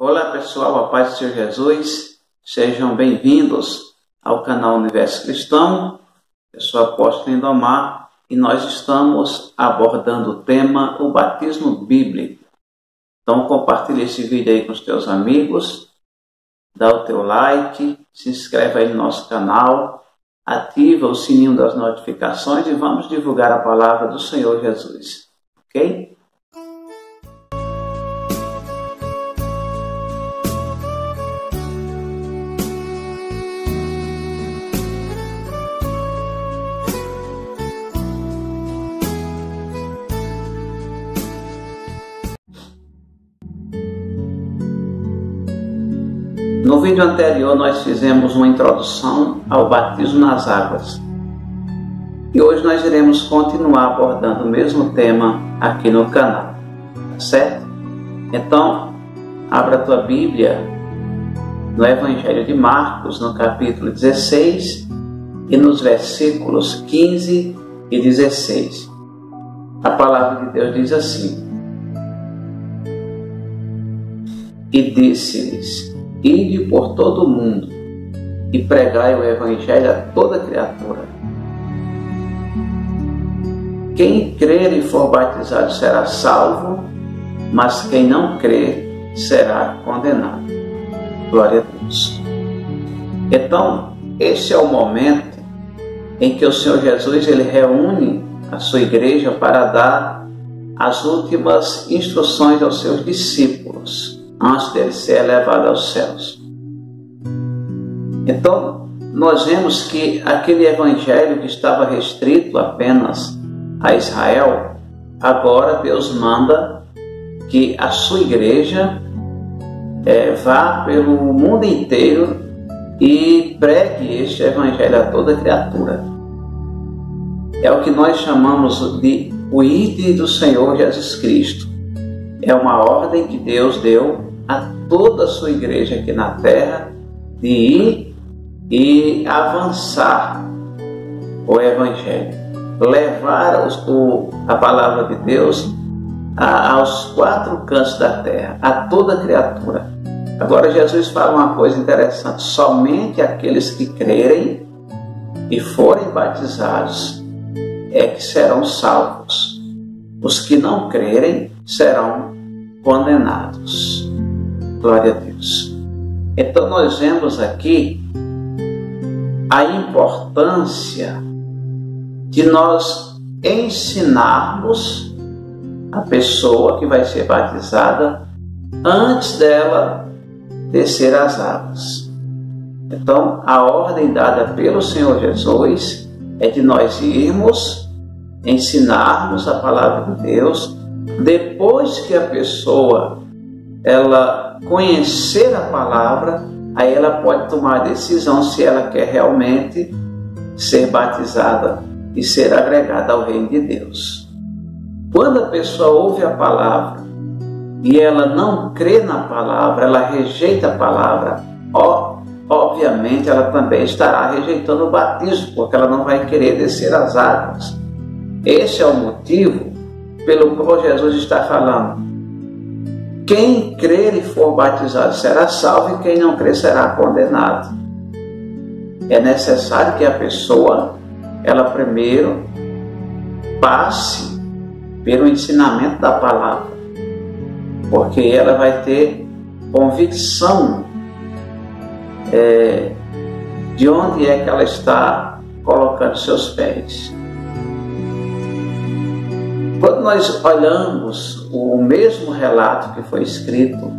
Olá pessoal, a paz do Senhor Jesus, sejam bem-vindos ao canal Universo Cristão. Eu sou o apóstolo Lindomar e nós estamos abordando o tema o batismo bíblico. Então compartilhe esse vídeo aí com os teus amigos, dá o teu like, se inscreve aí no nosso canal, ativa o sininho das notificações e vamos divulgar a palavra do Senhor Jesus, ok? No vídeo anterior nós fizemos uma introdução ao batismo nas águas. E hoje nós iremos continuar abordando o mesmo tema aqui no canal, certo? Então, abra a tua Bíblia no Evangelho de Marcos, no capítulo 16 e nos versículos 15 e 16. A palavra de Deus diz assim: E disse-lhes: Ide por todo o mundo e pregai o Evangelho a toda criatura. Quem crer e for batizado será salvo, mas quem não crer será condenado. Glória a Deus. Então, esse é o momento em que o Senhor Jesus ele reúne a sua igreja para dar as últimas instruções aos seus discípulos, antes dele ser elevado aos céus. Então, nós vemos que aquele evangelho que estava restrito apenas a Israel, agora Deus manda que a sua igreja vá pelo mundo inteiro e pregue este evangelho a toda criatura. É o que nós chamamos de o ide do Senhor Jesus Cristo. É uma ordem que Deus deu a toda a sua igreja aqui na terra de ir e avançar o Evangelho, levar a palavra de Deus aos quatro cantos da terra, a toda criatura. Agora Jesus fala uma coisa interessante: somente aqueles que crerem e forem batizados é que serão salvos. Os que não crerem serão condenados. Glória a Deus. Então nós vemos aqui a importância de nós ensinarmos a pessoa que vai ser batizada antes dela descer as águas. Então a ordem dada pelo Senhor Jesus é de nós irmos, ensinarmos a palavra de Deus. Depois que a pessoa ela conhecer a palavra, aí ela pode tomar a decisão se ela quer realmente ser batizada e ser agregada ao reino de Deus. Quando a pessoa ouve a palavra e ela não crê na palavra, ela rejeita a palavra, obviamente ela também estará rejeitando o batismo, porque ela não vai querer descer as águas. Esse é o motivo pelo qual Jesus está falando: quem crer e for batizado será salvo, e quem não crer será condenado. É necessário que a pessoa, ela primeiro passe pelo ensinamento da palavra, porque ela vai ter convicção de onde é que ela está colocando seus pés. Quando nós olhamos o mesmo relato que foi escrito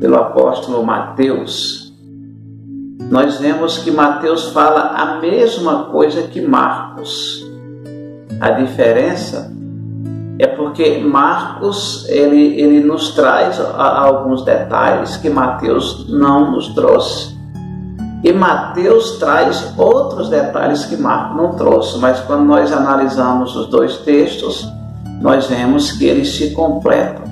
pelo apóstolo Mateus, nós vemos que Mateus fala a mesma coisa que Marcos. A diferença é porque Marcos ele nos traz alguns detalhes que Mateus não nos trouxe. E Mateus traz outros detalhes que Marcos não trouxe, mas quando nós analisamos os dois textos, nós vemos que eles se completam.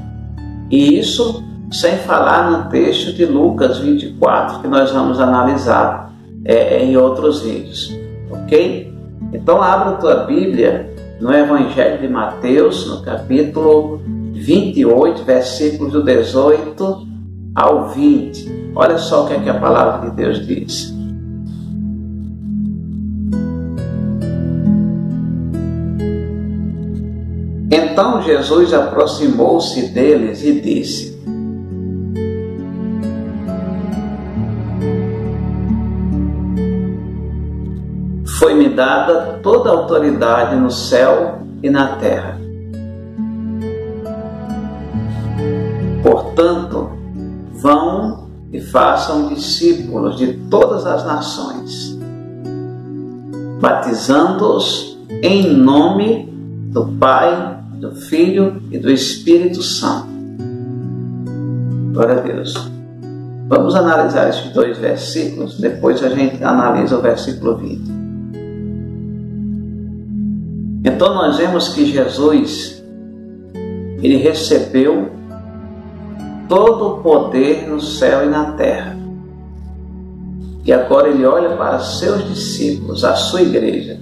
E isso sem falar no texto de Lucas 24, que nós vamos analisar em outros vídeos, ok? Então abra a tua Bíblia no Evangelho de Mateus, no capítulo 28, versículos do 18 ao 20. Olha só o que é que a palavra de Deus diz. Então Jesus aproximou-se deles e disse: Foi-me dada toda a autoridade no céu e na terra. Portanto, vão e façam discípulos de todas as nações, batizando-os em nome do Pai, do Filho e do Espírito Santo. Glória a Deus. Vamos analisar esses 2 versículos, depois a gente analisa o versículo 20. Então nós vemos que Jesus, ele recebeu todo o poder no céu e na terra. E agora ele olha para seus discípulos, a sua igreja,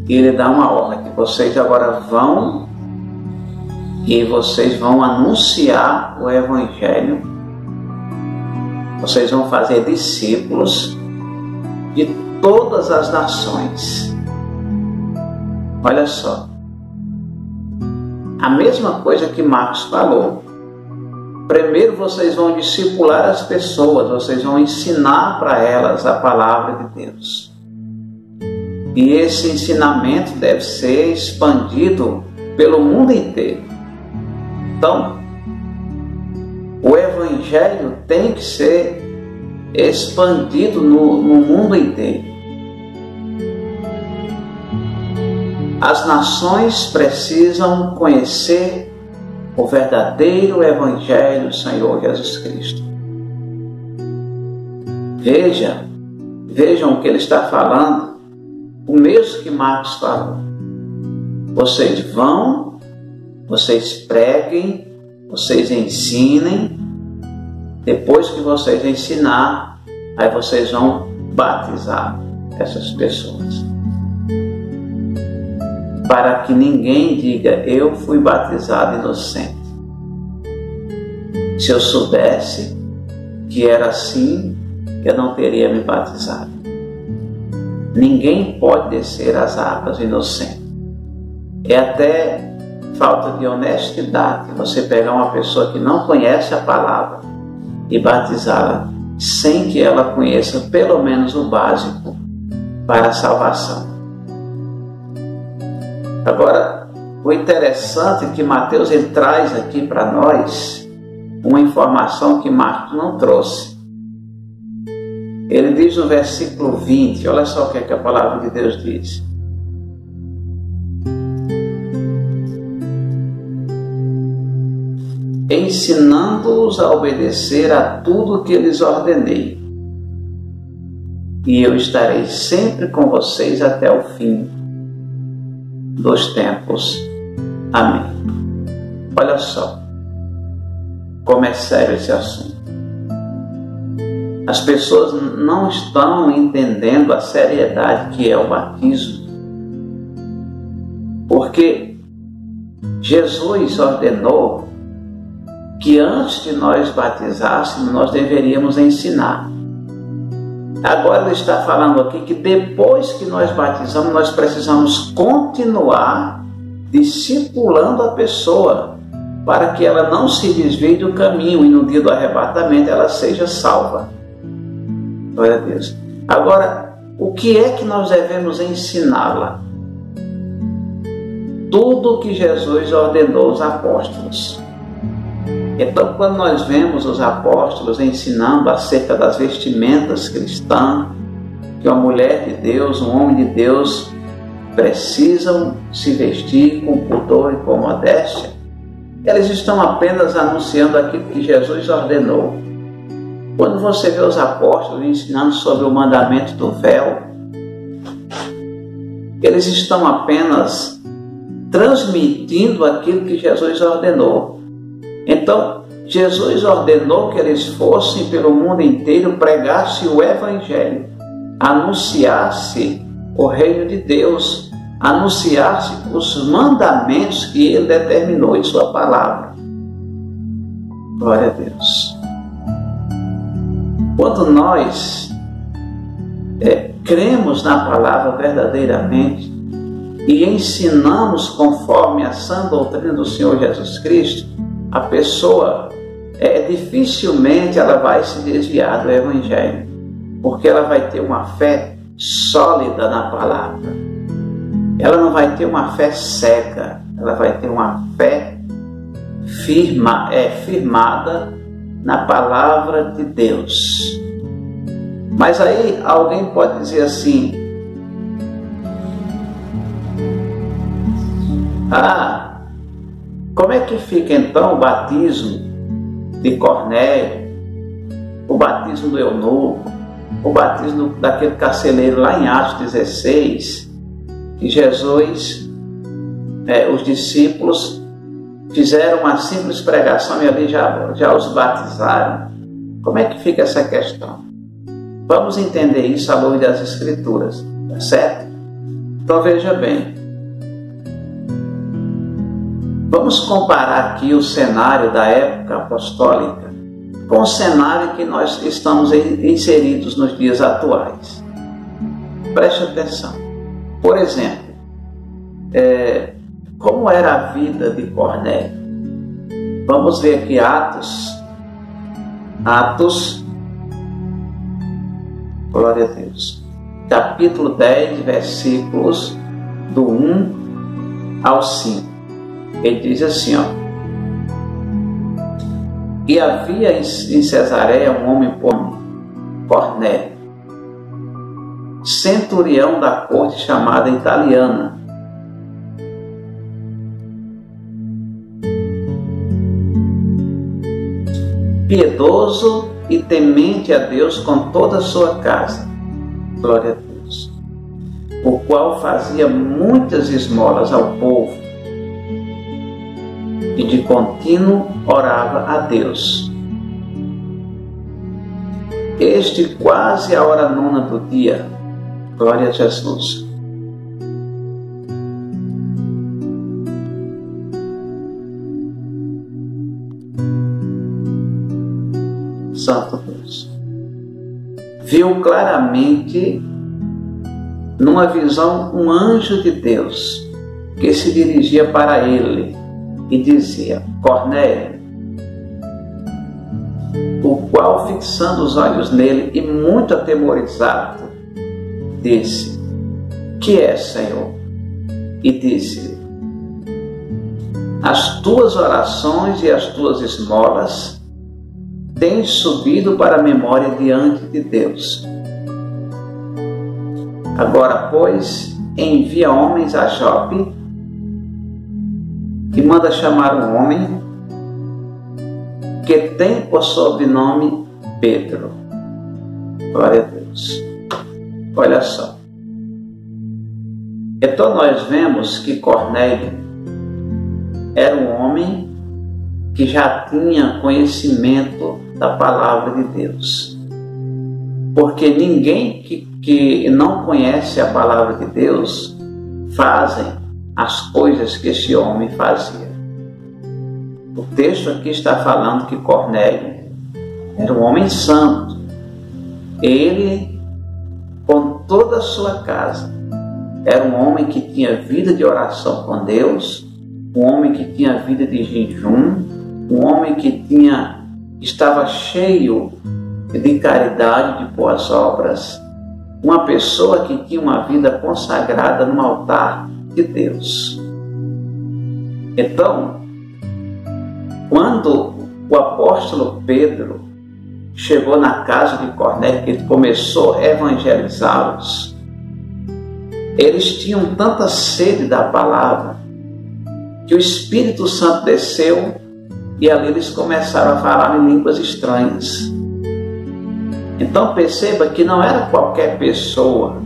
e ele dá uma ordem: vocês agora vão e vocês vão anunciar o Evangelho, vocês vão fazer discípulos de todas as nações. Olha só, a mesma coisa que Marcos falou. Primeiro vocês vão discipular as pessoas, vocês vão ensinar para elas a palavra de Deus. E esse ensinamento deve ser expandido pelo mundo inteiro. Então, o Evangelho tem que ser expandido no mundo inteiro. As nações precisam conhecer o verdadeiro Evangelho do Senhor Jesus Cristo. Vejam o que ele está falando, o mesmo que Marcos falou. Vocês vão, vocês preguem, vocês ensinem, depois que vocês ensinar, aí vocês vão batizar essas pessoas. Para que ninguém diga: eu fui batizado inocente. Se eu soubesse que era assim, eu não teria me batizado. Ninguém pode descer as águas inocente. É até falta de honestidade você pegar uma pessoa que não conhece a palavra e batizá-la sem que ela conheça pelo menos o básico para a salvação. Agora, o interessante é que Mateus ele traz aqui para nós uma informação que Marcos não trouxe. Ele diz no versículo 20, olha só o que é que a palavra de Deus diz. Ensinando-os a obedecer a tudo o que lhes ordenei, e eu estarei sempre com vocês até o fim dos tempos. Amém. Olha só como é sério esse assunto. As pessoas não estão entendendo a seriedade que é o batismo, porque Jesus ordenou que antes de nós batizássemos, nós deveríamos ensinar. Agora ele está falando aqui que depois que nós batizamos, nós precisamos continuar discipulando a pessoa para que ela não se desvie do caminho e no dia do arrebatamento ela seja salva. Glória a Deus. Agora, o que é que nós devemos ensiná-la? Tudo o que Jesus ordenou aos apóstolos. Então, quando nós vemos os apóstolos ensinando acerca das vestimentas cristãs, que uma mulher de Deus, um homem de Deus precisam se vestir com pudor e com modéstia, eles estão apenas anunciando aquilo que Jesus ordenou. Quando você vê os apóstolos ensinando sobre o mandamento do véu, eles estão apenas transmitindo aquilo que Jesus ordenou. Então, Jesus ordenou que eles fossem pelo mundo inteiro, pregassem o Evangelho, anunciasse o reino de Deus, anunciasse os mandamentos que Ele determinou em Sua palavra. Glória a Deus. Quando nós cremos na palavra verdadeiramente e ensinamos conforme a sã doutrina do Senhor Jesus Cristo, a pessoa dificilmente ela vai se desviar do Evangelho, porque ela vai ter uma fé sólida na palavra. Ela não vai ter uma fé cega, ela vai ter uma fé firmada na palavra de Deus. Mas aí alguém pode dizer assim: como é que fica então o batismo de Cornélio, o batismo do eunuco, o batismo daquele carcereiro lá em Atos 16, que Jesus, os discípulos fizeram uma simples pregação e ali já os batizaram? Como é que fica essa questão? Vamos entender isso à luz das Escrituras, tá certo? Então veja bem, vamos comparar aqui o cenário da época apostólica com o cenário que nós estamos inseridos nos dias atuais. Preste atenção. Por exemplo, como era a vida de Cornélio? Vamos ver aqui Atos, glória a Deus, capítulo 10, versículos do 1 ao 5. Ele diz assim, e havia em Cesareia um homem por nome Cornélio, centurião da corte chamada italiana, piedoso e temente a Deus com toda a sua casa, glória a Deus, o qual fazia muitas esmolas ao povo e de contínuo orava a Deus. Este quase a hora nona do dia, glória a Jesus. Santo Deus. Viu claramente, numa visão, um anjo de Deus que se dirigia para ele e dizia: Cornélio, o qual, fixando os olhos nele e muito atemorizado, disse: Que é, Senhor? E disse: As tuas orações e as tuas esmolas têm subido para a memória diante de Deus. Agora, pois, envia homens a Jope e manda chamar um homem que tem por sobrenome Pedro. Glória a Deus. Olha só. Então nós vemos que Cornélio era um homem que já tinha conhecimento da palavra de Deus. Porque ninguém que não conhece a palavra de Deus fazem as coisas que esse homem fazia. O texto aqui está falando que Cornélio era um homem santo. Ele, com toda a sua casa, era um homem que tinha vida de oração com Deus, um homem que tinha vida de jejum, um homem que estava cheio de caridade, de boas obras, uma pessoa que tinha uma vida consagrada no altar de Deus. Então, quando o apóstolo Pedro chegou na casa de Cornélio, que ele começou a evangelizá-los, eles tinham tanta sede da palavra que o Espírito Santo desceu e ali eles começaram a falar em línguas estranhas. Então perceba que não era qualquer pessoa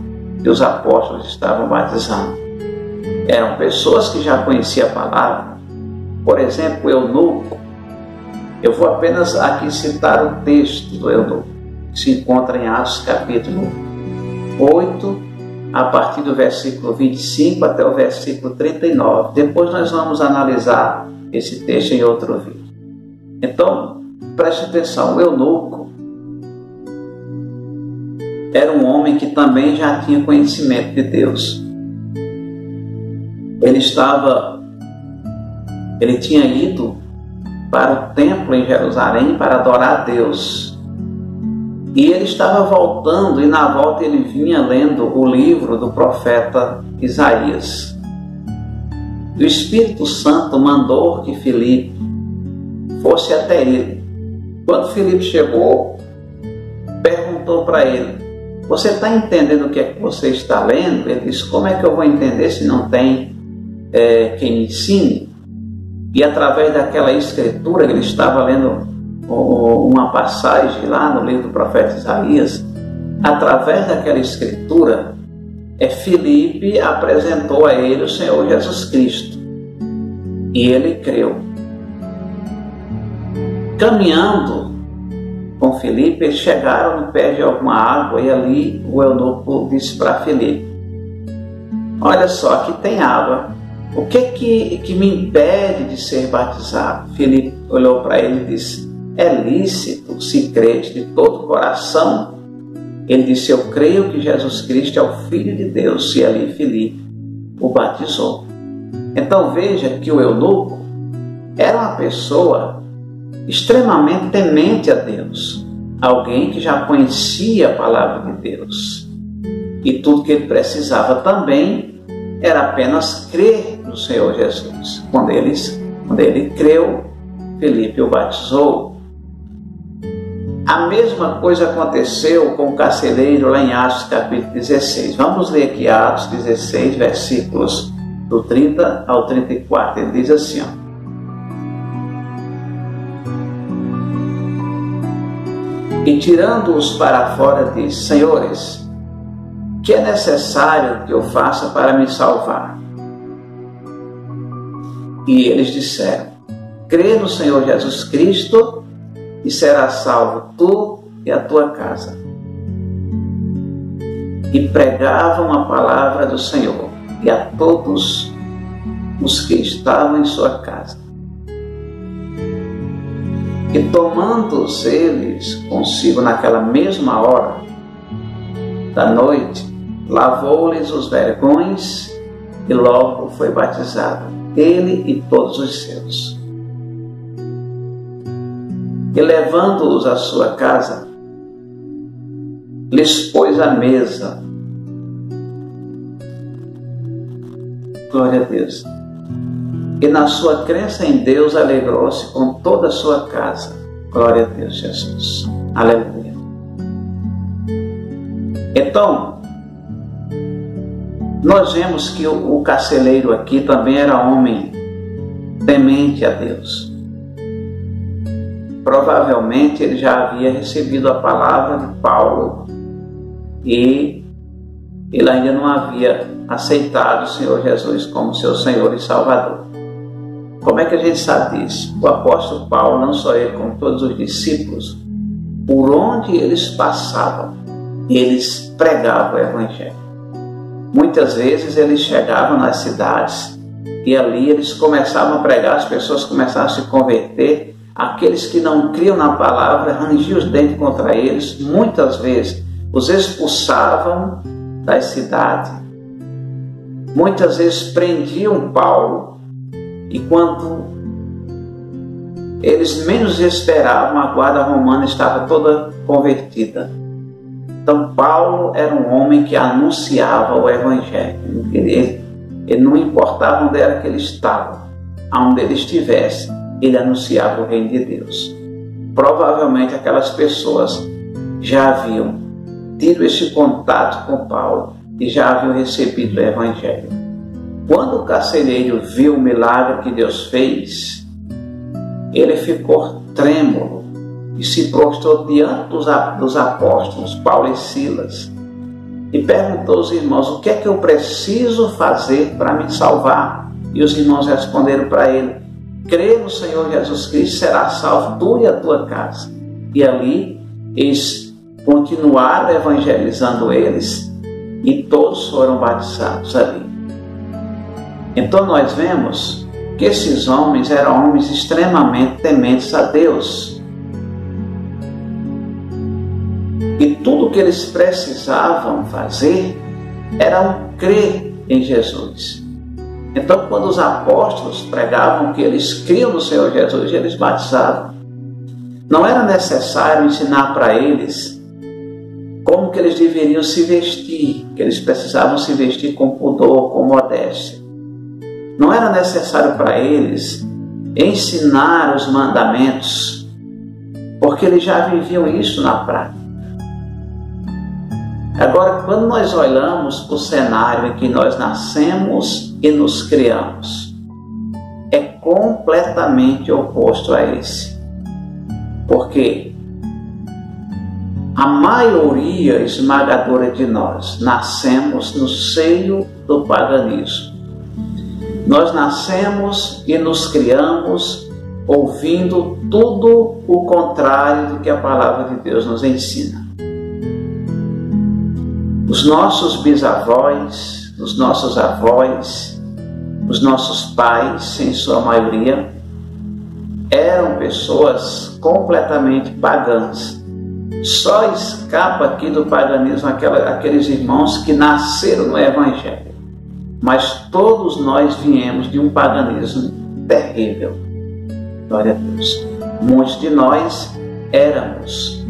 que os apóstolos estavam batizando. Eram pessoas que já conheciam a palavra. Por exemplo, o eunuco. Eu vou apenas aqui citar o texto do eunuco, que se encontra em Atos capítulo 8, a partir do versículo 25 até o versículo 39. Depois nós vamos analisar esse texto em outro vídeo. Então, preste atenção, o eunuco, era um homem que também já tinha conhecimento de Deus. Ele tinha ido para o templo em Jerusalém para adorar a Deus. E ele estava voltando, e na volta ele vinha lendo o livro do profeta Isaías. E o Espírito Santo mandou que Filipe fosse até ele. Quando Filipe chegou, perguntou para ele: você está entendendo o que é que você está lendo? Ele disse: como é que eu vou entender se não tem quem me ensine? E através daquela escritura, ele estava lendo uma passagem lá no livro do profeta Isaías, através daquela escritura, Filipe apresentou a ele o Senhor Jesus Cristo. E ele creu. Caminhando com Filipe, eles chegaram no pé de alguma água, e ali o eunuco disse para Filipe: olha só, aqui tem água. O que me impede de ser batizado? Filipe olhou para ele e disse: é lícito se crede de todo o coração. Ele disse: eu creio que Jesus Cristo é o Filho de Deus. E ali Filipe o batizou. Então veja que o eunuco era uma pessoa extremamente temente a Deus, alguém que já conhecia a palavra de Deus, e tudo que ele precisava também era apenas crer no Senhor Jesus. Quando ele creu, Filipe o batizou. A mesma coisa aconteceu com o carcereiro lá em Atos capítulo 16. Vamos ler aqui Atos 16, versículos do 30 ao 34. Ele diz assim: e tirando-os para fora, disse: senhores, que é necessário que eu faça para me salvar? E eles disseram: crê no Senhor Jesus Cristo e serás salvo tu e a tua casa. E pregavam a palavra do Senhor e a todos os que estavam em sua casa. E tomando-os eles consigo naquela mesma hora da noite, lavou-lhes os vergões e logo foi batizado, ele e todos os seus. E levando-os à sua casa, lhes pôs a mesa. Glória a Deus. E na sua crença em Deus alegrou-se com toda a sua casa. Glória a Deus, Jesus. Aleluia. Então, nós vemos que o carcereiro aqui também era homem temente a Deus. Provavelmente ele já havia recebido a palavra de Paulo e ele ainda não havia aceitado o Senhor Jesus como seu Senhor e Salvador. Como é que a gente sabe disso? O apóstolo Paulo, não só ele, como todos os discípulos, por onde eles passavam, eles pregavam o Evangelho. Muitas vezes eles chegavam nas cidades e ali eles começavam a pregar, as pessoas começavam a se converter. Aqueles que não criam na palavra rangiam os dentes contra eles, muitas vezes os expulsavam das cidades, muitas vezes prendiam Paulo, e quando eles menos esperavam, a guarda romana estava toda convertida. Então Paulo era um homem que anunciava o Evangelho. Ele não importava onde era que ele estava, aonde ele estivesse, ele anunciava o reino de Deus. Provavelmente aquelas pessoas já haviam tido esse contato com Paulo e já haviam recebido o Evangelho. Quando o carcereiro viu o milagre que Deus fez, ele ficou trêmulo e se prostrou diante dos apóstolos, Paulo e Silas, e perguntou aos irmãos: o que é que eu preciso fazer para me salvar? E os irmãos responderam para ele: crê no Senhor Jesus Cristo, será salvo tu e a tua casa. E ali eles continuaram evangelizando eles e todos foram batizados ali. Então nós vemos que esses homens eram homens extremamente tementes a Deus. E tudo que eles precisavam fazer era crer em Jesus. Então, quando os apóstolos pregavam que eles criam no Senhor Jesus, eles batizavam. Não era necessário ensinar para eles como que eles deveriam se vestir, que eles precisavam se vestir com pudor, com modéstia. Não era necessário para eles ensinar os mandamentos, porque eles já viviam isso na prática. Agora, quando nós olhamos para o cenário em que nós nascemos e nos criamos, é completamente oposto a esse. Porque a maioria esmagadora de nós nascemos no seio do paganismo. Nós nascemos e nos criamos ouvindo tudo o contrário do que a palavra de Deus nos ensina. Os nossos bisavós, os nossos avós, os nossos pais, em sua maioria, eram pessoas completamente pagãs. Só escapa aqui do paganismo aqueles irmãos que nasceram no Evangelho. Mas todos nós viemos de um paganismo terrível. Glória a Deus. Muitos de nós éramos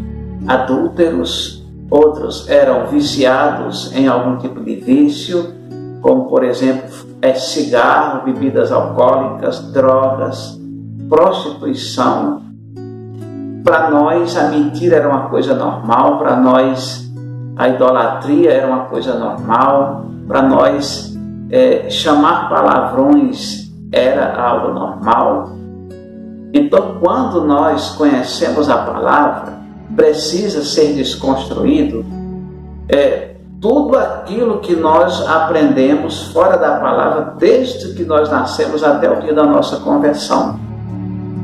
adúlteros, outros eram viciados em algum tipo de vício, como por exemplo cigarro, bebidas alcoólicas, drogas, prostituição. Para nós a mentira era uma coisa normal, para nós a idolatria era uma coisa normal, para nós chamar palavrões era algo normal. Então, quando nós conhecemos a palavra, precisa ser desconstruído tudo aquilo que nós aprendemos fora da palavra desde que nós nascemos até o dia da nossa conversão.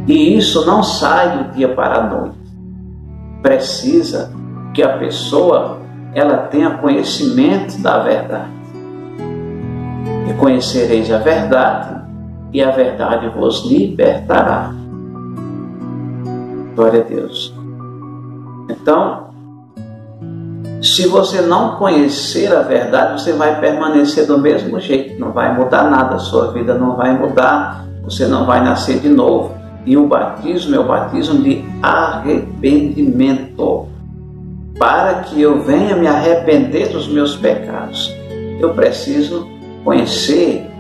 E isso não sai do dia para a noite. Precisa que a pessoa ela tenha conhecimento da verdade. E conhecereis a verdade, e a verdade vos libertará. Glória a Deus. Então, se você não conhecer a verdade, você vai permanecer do mesmo jeito. Não vai mudar nada, a sua vida não vai mudar, você não vai nascer de novo. E o batismo é o batismo de arrependimento. Para que eu venha me arrepender dos meus pecados, eu preciso conhecer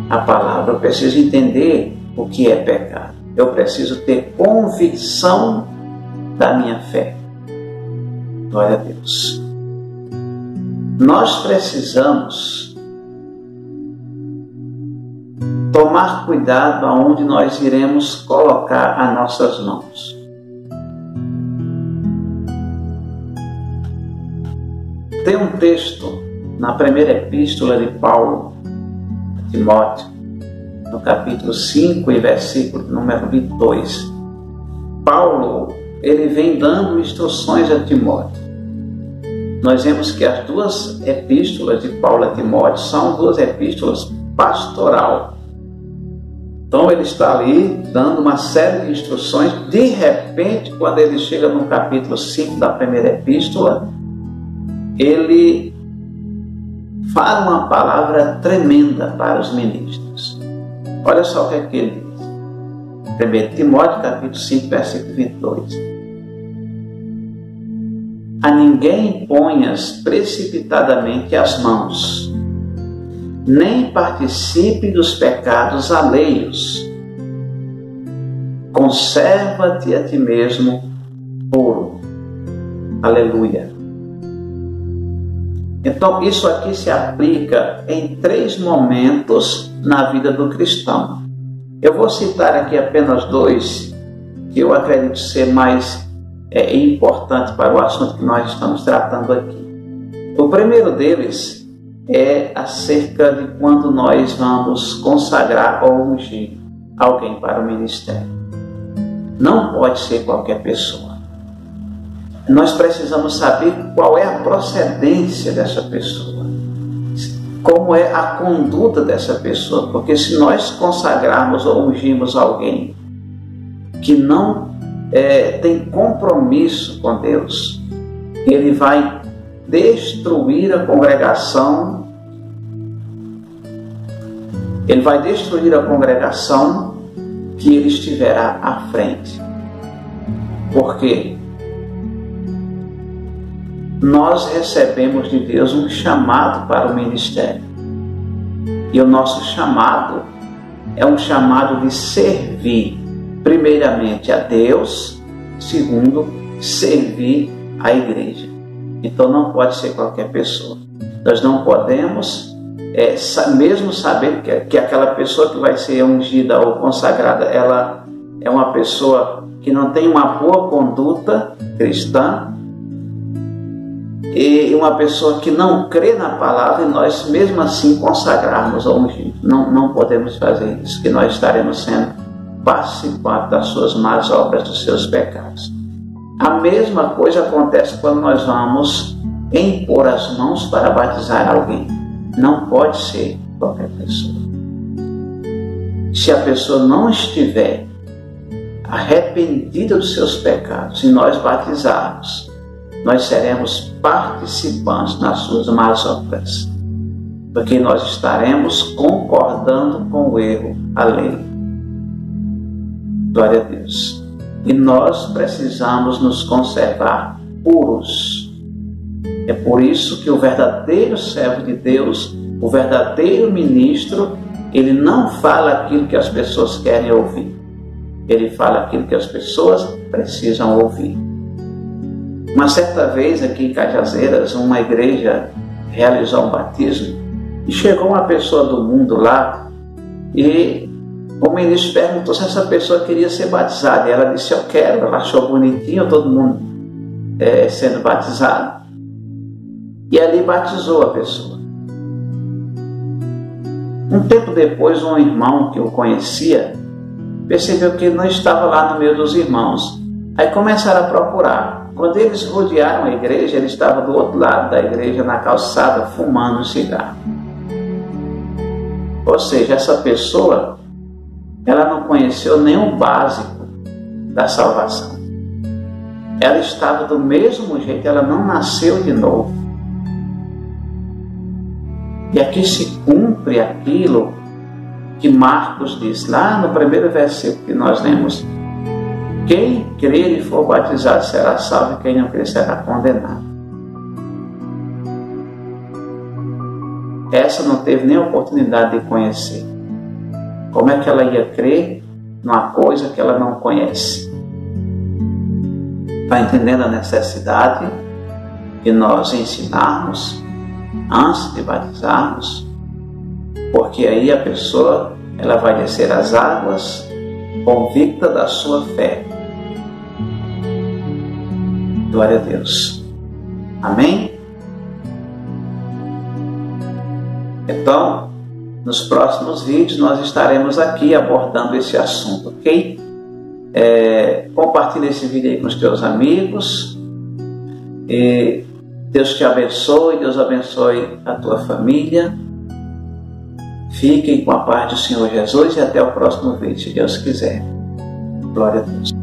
a palavra, eu preciso entender o que é pecado. Eu preciso ter convicção da minha fé. Glória a Deus. Nós precisamos tomar cuidado aonde nós iremos colocar as nossas mãos. Tem um texto na primeira epístola de Paulo a Timóteo, no capítulo 5 e versículo número 22. Paulo, ele vem dando instruções a Timóteo. Nós vemos que as duas epístolas de Paulo a Timóteo são duas epístolas pastoral. Então ele está ali dando uma série de instruções. De repente, quando ele chega no capítulo 5 da primeira epístola, ele fala uma palavra tremenda para os ministros. Olha só o que é que ele diz. 1 Timóteo capítulo 5, versículo 22. A ninguém imponhas precipitadamente as mãos, nem participe dos pecados alheios. Conserva-te a ti mesmo puro. Aleluia. Então, isso aqui se aplica em 3 momentos na vida do cristão. Eu vou citar aqui apenas 2, que eu acredito ser mais importante para o assunto que nós estamos tratando aqui. O primeiro deles é acerca de quando nós vamos consagrar ou ungir alguém para o ministério. Não pode ser qualquer pessoa. Nós precisamos saber qual é a procedência dessa pessoa, como é a conduta dessa pessoa, porque se nós consagrarmos ou ungirmos alguém que não tem compromisso com Deus, ele vai destruir a congregação. Ele vai destruir a congregação que ele estiverá à frente. Porque nós recebemos de Deus um chamado para o ministério. E o nosso chamado é um chamado de servir, primeiramente a Deus, segundo, servir a igreja. Então não pode ser qualquer pessoa. Nós não podemos, mesmo sabendo que aquela pessoa que vai ser ungida ou consagrada, ela é uma pessoa que não tem uma boa conduta cristã, e uma pessoa que não crê na palavra, e nós mesmo assim consagrarmos ou ungirmos. Não podemos fazer isso, que nós estaremos sendo participantes das suas más obras, dos seus pecados. A mesma coisa acontece quando nós vamos impor as mãos para batizar alguém. Não pode ser qualquer pessoa. Se a pessoa não estiver arrependida dos seus pecados e nós batizarmos, nós seremos participantes nas suas más obras, porque nós estaremos concordando com o erro alheio. Glória a Deus. E nós precisamos nos conservar puros. É por isso que o verdadeiro servo de Deus, o verdadeiro ministro, ele não fala aquilo que as pessoas querem ouvir. Ele fala aquilo que as pessoas precisam ouvir. Uma certa vez aqui em Cajazeiras, uma igreja realizou um batismo e chegou uma pessoa do mundo lá e o ministro perguntou se essa pessoa queria ser batizada. E ela disse: eu quero. Ela achou bonitinho todo mundo sendo batizado. E ali batizou a pessoa. Um tempo depois, um irmão que eu conhecia percebeu que ele não estava lá no meio dos irmãos. Aí começaram a procurar. Quando eles rodearam a igreja, ele estava do outro lado da igreja, na calçada, fumando um cigarro. Ou seja, essa pessoa, ela não conheceu nem o básico da salvação. Ela estava do mesmo jeito, ela não nasceu de novo. E aqui se cumpre aquilo que Marcos diz, lá no primeiro versículo que nós lemos: quem crer e for batizado será salvo, e quem não crer será condenado. Essa não teve nem a oportunidade de conhecer. Como é que ela ia crer numa coisa que ela não conhece? Está entendendo a necessidade de nós ensinarmos antes de batizarmos? Porque aí a pessoa, ela vai descer as águas convicta da sua fé. Glória a Deus. Amém? Então, nos próximos vídeos nós estaremos aqui abordando esse assunto, ok? Compartilhe esse vídeo aí com os teus amigos. E Deus te abençoe, Deus abençoe a tua família. Fiquem com a paz do Senhor Jesus e até o próximo vídeo, se Deus quiser. Glória a Deus.